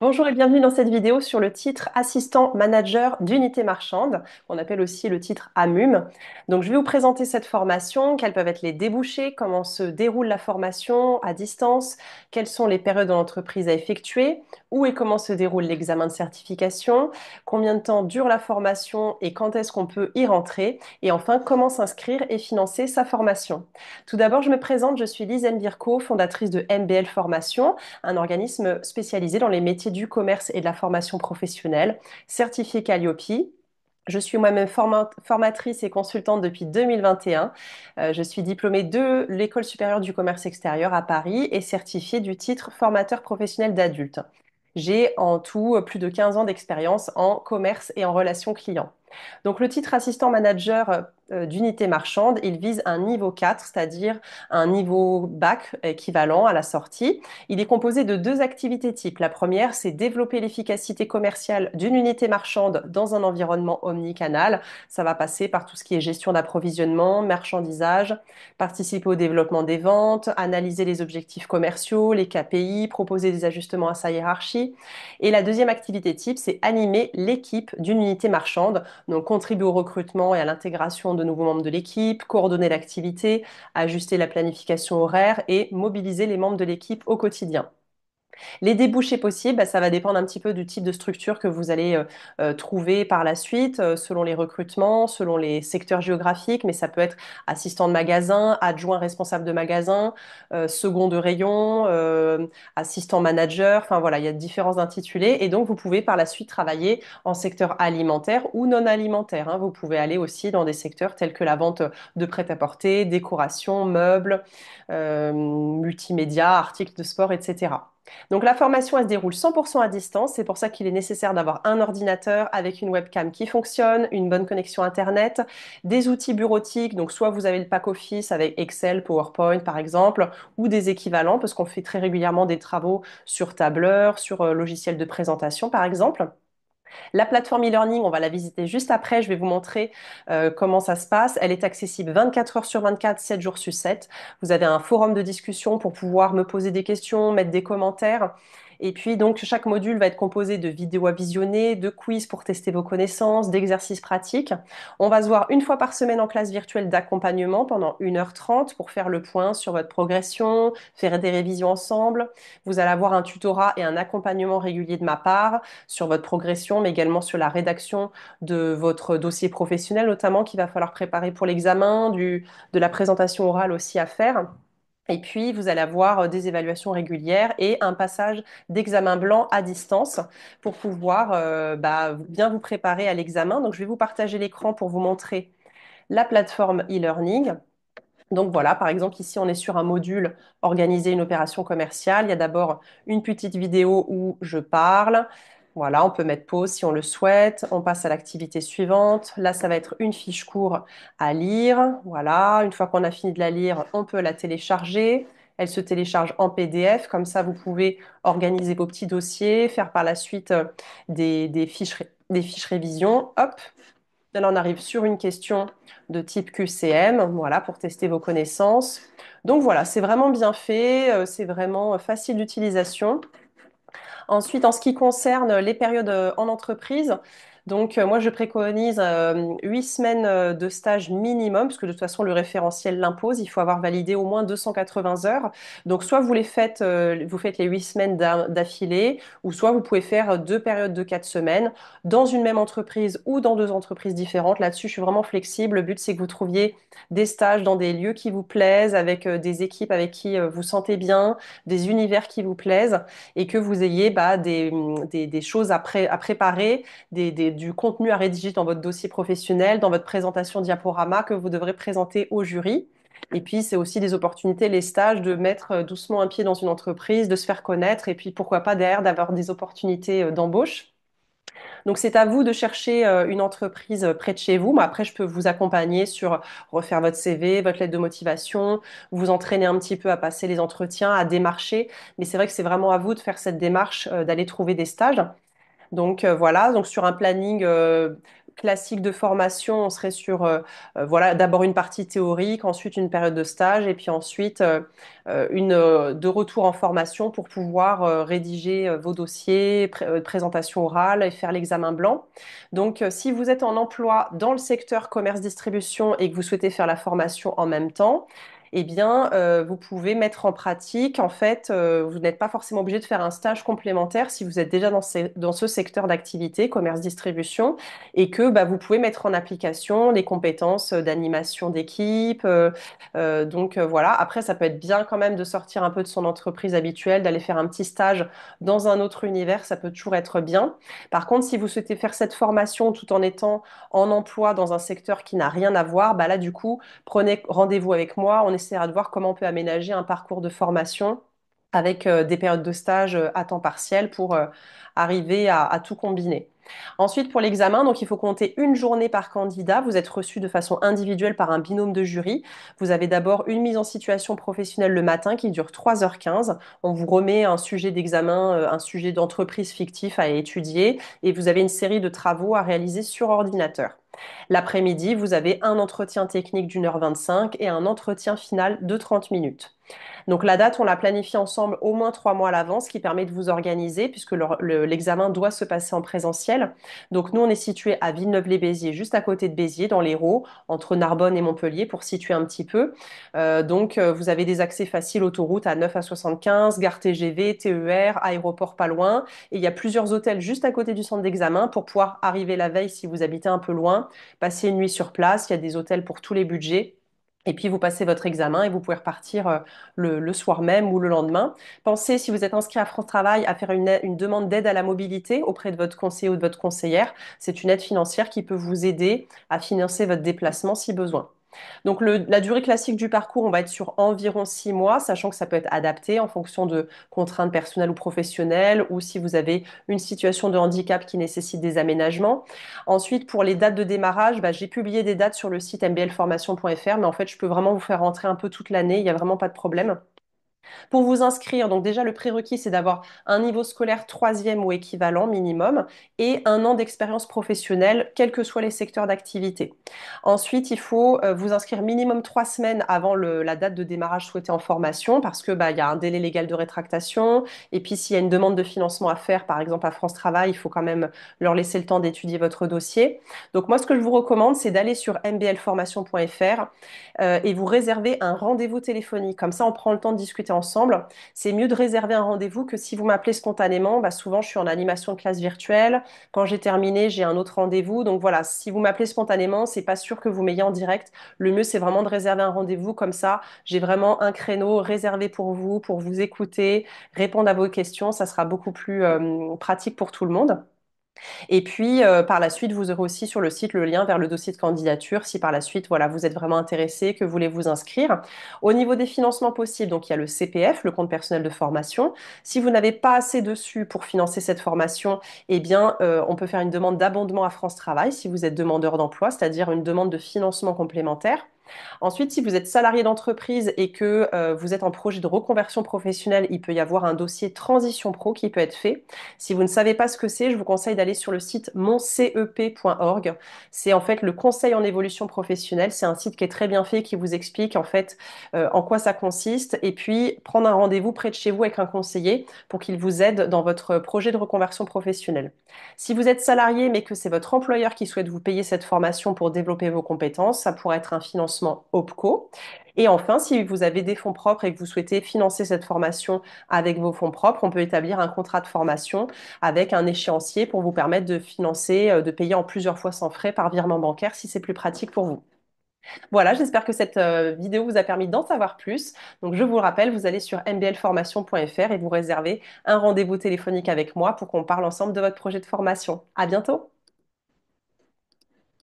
Bonjour et bienvenue dans cette vidéo sur le titre Assistant manager d'unité marchande, qu'on appelle aussi le titre AMUM. Donc, je vais vous présenter cette formation, quels peuvent être les débouchés, comment se déroule la formation à distance, quelles sont les périodes de l'entreprise à effectuer, où et comment se déroule l'examen de certification, combien de temps dure la formation et quand est-ce qu'on peut y rentrer, et enfin, comment s'inscrire et financer sa formation. Tout d'abord, je me présente, je suis Lise Birko, fondatrice de MBL Formation, un organisme spécialisé dans les métiers du commerce et de la formation professionnelle, certifié Calliope. Je suis moi-même formatrice et consultante depuis 2021. Je suis diplômée de l'École supérieure du commerce extérieur à Paris et certifiée du titre formateur professionnel d'adulte. J'ai en tout plus de 15 ans d'expérience en commerce et en relations clients. Donc le titre assistant manager d'unité marchande, il vise un niveau 4, c'est-à-dire un niveau bac équivalent à la sortie. Il est composé de deux activités types. La première, c'est développer l'efficacité commerciale d'une unité marchande dans un environnement omnicanal. Ça va passer par tout ce qui est gestion d'approvisionnement, marchandisage, participer au développement des ventes, analyser les objectifs commerciaux, les KPI, proposer des ajustements à sa hiérarchie. Et la deuxième activité type, c'est animer l'équipe d'une unité marchande, donc contribuer au recrutement et à l'intégration de nouveaux membres de l'équipe, coordonner l'activité, ajuster la planification horaire et mobiliser les membres de l'équipe au quotidien. Les débouchés possibles, bah, ça va dépendre un petit peu du type de structure que vous allez trouver par la suite, selon les recrutements, selon les secteurs géographiques, mais ça peut être assistant de magasin, adjoint responsable de magasin, second de rayon, assistant manager, enfin voilà, il y a différents intitulés et donc vous pouvez par la suite travailler en secteur alimentaire ou non alimentaire, hein. Vous pouvez aller aussi dans des secteurs tels que la vente de prêt-à-porter, décoration, meubles, multimédia, articles de sport, etc. Donc la formation, elle se déroule 100% à distance. C'est pour ça qu'il est nécessaire d'avoir un ordinateur avec une webcam qui fonctionne, une bonne connexion Internet, des outils bureautiques. Donc soit vous avez le pack office avec Excel, PowerPoint par exemple, ou des équivalents, parce qu'on fait très régulièrement des travaux sur tableur, sur logiciel de présentation par exemple. La plateforme e-learning, on va la visiter juste après. Je vais vous montrer comment ça se passe. Elle est accessible 24 heures sur 24, 7 jours sur 7. Vous avez un forum de discussion pour pouvoir me poser des questions, mettre des commentaires. Et puis, donc, chaque module va être composé de vidéos à visionner, de quiz pour tester vos connaissances, d'exercices pratiques. On va se voir une fois par semaine en classe virtuelle d'accompagnement pendant 1h30 pour faire le point sur votre progression, faire des révisions ensemble. Vous allez avoir un tutorat et un accompagnement régulier de ma part sur votre progression, mais également sur la rédaction de votre dossier professionnel, notamment qu'il va falloir préparer pour l'examen, de la présentation orale aussi à faire. Et puis, vous allez avoir des évaluations régulières et un passage d'examen blanc à distance pour pouvoir bien vous préparer à l'examen. Donc, je vais vous partager l'écran pour vous montrer la plateforme e-learning. Donc voilà, par exemple, ici, on est sur un module organiser une opération commerciale. Il y a d'abord une petite vidéo où je parle. Voilà, on peut mettre pause si on le souhaite. On passe à l'activité suivante. Là, ça va être une fiche cours à lire. Voilà, une fois qu'on a fini de la lire, on peut la télécharger. Elle se télécharge en PDF. Comme ça, vous pouvez organiser vos petits dossiers, faire par la suite des fiches révision. Hop, là, on arrive sur une question de type QCM, voilà, pour tester vos connaissances. Donc voilà, c'est vraiment bien fait, c'est vraiment facile d'utilisation. Ensuite, en ce qui concerne les périodes en entreprise, donc moi je préconise 8 semaines de stage minimum, parce que de toute façon le référentiel l'impose, il faut avoir validé au moins 280 heures. Donc soit vous les faites, vous faites les 8 semaines d'affilée, ou soit vous pouvez faire deux périodes de 4 semaines dans une même entreprise ou dans deux entreprises différentes. Là-dessus, je suis vraiment flexible. Le but, c'est que vous trouviez des stages dans des lieux qui vous plaisent, avec des équipes avec qui vous sentez bien, des univers qui vous plaisent et que vous ayez des choses à préparer, du contenu à rédiger dans votre dossier professionnel, dans votre présentation diaporama que vous devrez présenter au jury. Et puis, c'est aussi des opportunités, les stages, de mettre doucement un pied dans une entreprise, de se faire connaître, et puis pourquoi pas derrière d'avoir des opportunités d'embauche. Donc, c'est à vous de chercher une entreprise près de chez vous. Mais après, je peux vous accompagner sur refaire votre CV, votre lettre de motivation, vous entraîner un petit peu à passer les entretiens, à démarcher. Mais c'est vrai que c'est vraiment à vous de faire cette démarche, d'aller trouver des stages. Donc voilà, donc sur un planning classique de formation, on serait sur voilà, d'abord une partie théorique, ensuite une période de stage et puis ensuite de retour en formation pour pouvoir rédiger vos dossiers, présentation orale et faire l'examen blanc. Donc, si vous êtes en emploi dans le secteur commerce-distribution et que vous souhaitez faire la formation en même temps, eh bien, vous pouvez mettre en pratique. En fait, vous n'êtes pas forcément obligé de faire un stage complémentaire si vous êtes déjà dans ce secteur d'activité, commerce-distribution, et que bah, vous pouvez mettre en application les compétences d'animation d'équipe. Voilà. Après, ça peut être bien quand même de sortir un peu de son entreprise habituelle, d'aller faire un petit stage dans un autre univers. Ça peut toujours être bien. Par contre, si vous souhaitez faire cette formation tout en étant en emploi dans un secteur qui n'a rien à voir, bah là, du coup, prenez rendez-vous avec moi. On essaiera de voir comment on peut aménager un parcours de formation avec des périodes de stage à temps partiel pour arriver à tout combiner. Ensuite, pour l'examen, donc il faut compter une journée par candidat. Vous êtes reçu de façon individuelle par un binôme de jury. Vous avez d'abord une mise en situation professionnelle le matin qui dure 3h15. On vous remet un sujet d'examen, un sujet d'entreprise fictif à étudier et vous avez une série de travaux à réaliser sur ordinateur. L'après-midi, vous avez un entretien technique d'1h25 et un entretien final de 30 minutes. Donc la date, on la planifie ensemble au moins 3 mois à l'avance, ce qui permet de vous organiser puisque l'examen doit se passer en présentiel. Donc nous, on est situé à Villeneuve-les-Béziers, juste à côté de Béziers, dans l'Hérault, entre Narbonne et Montpellier, pour situer un petit peu. Vous avez des accès faciles, autoroute à 9 à 75, gare TGV, TER, aéroport pas loin. Et il y a plusieurs hôtels juste à côté du centre d'examen pour pouvoir arriver la veille si vous habitez un peu loin, passer une nuit sur place. Il y a des hôtels pour tous les budgets. Et puis vous passez votre examen et vous pouvez repartir le soir même ou le lendemain. Pensez, si vous êtes inscrit à France Travail, à faire une demande d'aide à la mobilité auprès de votre conseiller ou de votre conseillère. C'est une aide financière qui peut vous aider à financer votre déplacement si besoin. Donc la durée classique du parcours, on va être sur environ 6 mois, sachant que ça peut être adapté en fonction de contraintes personnelles ou professionnelles, ou si vous avez une situation de handicap qui nécessite des aménagements. Ensuite, pour les dates de démarrage, bah, j'ai publié des dates sur le site mblformation.fr, mais en fait, je peux vraiment vous faire rentrer un peu toute l'année, il n'y a vraiment pas de problème. Pour vous inscrire, donc déjà le prérequis, c'est d'avoir un niveau scolaire troisième ou équivalent minimum et un an d'expérience professionnelle, quels que soient les secteurs d'activité. Ensuite, il faut vous inscrire minimum 3 semaines avant la date de démarrage souhaitée en formation parce que bah, il y a un délai légal de rétractation. Et puis s'il y a une demande de financement à faire, par exemple à France Travail, il faut quand même leur laisser le temps d'étudier votre dossier. Donc moi, ce que je vous recommande, c'est d'aller sur mblformation.fr et vous réservez un rendez-vous téléphonique. Comme ça, on prend le temps de discuter ensemble. C'est mieux de réserver un rendez-vous que si vous m'appelez spontanément. Bah, souvent, je suis en animation de classe virtuelle. Quand j'ai terminé, j'ai un autre rendez-vous. Donc voilà, si vous m'appelez spontanément, c'est pas sûr que vous m'ayez en direct. Le mieux, c'est vraiment de réserver un rendez-vous. Comme ça, j'ai vraiment un créneau réservé pour vous écouter, répondre à vos questions. Ça sera beaucoup plus pratique pour tout le monde. Et puis, par la suite, vous aurez aussi sur le site le lien vers le dossier de candidature si par la suite, voilà, vous êtes vraiment intéressé, que vous voulez vous inscrire. Au niveau des financements possibles, donc il y a le CPF, le compte personnel de formation. Si vous n'avez pas assez dessus pour financer cette formation, eh bien, on peut faire une demande d'abondement à France Travail si vous êtes demandeur d'emploi, c'est-à-dire une demande de financement complémentaire. Ensuite, si vous êtes salarié d'entreprise et que vous êtes en projet de reconversion professionnelle, il peut y avoir un dossier Transition Pro qui peut être fait. Si vous ne savez pas ce que c'est, je vous conseille d'aller sur le site moncep.org. C'est en fait le conseil en évolution professionnelle. C'est un site qui est très bien fait, qui vous explique en fait en quoi ça consiste et puis prendre un rendez-vous près de chez vous avec un conseiller pour qu'il vous aide dans votre projet de reconversion professionnelle. Si vous êtes salarié mais que c'est votre employeur qui souhaite vous payer cette formation pour développer vos compétences, ça pourrait être un financement OPCO. Et enfin, si vous avez des fonds propres et que vous souhaitez financer cette formation avec vos fonds propres, on peut établir un contrat de formation avec un échéancier pour vous permettre de financer, de payer en plusieurs fois sans frais par virement bancaire si c'est plus pratique pour vous. Voilà, j'espère que cette vidéo vous a permis d'en savoir plus. Donc, je vous le rappelle, vous allez sur mblformation.fr et vous réservez un rendez-vous téléphonique avec moi pour qu'on parle ensemble de votre projet de formation. À bientôt!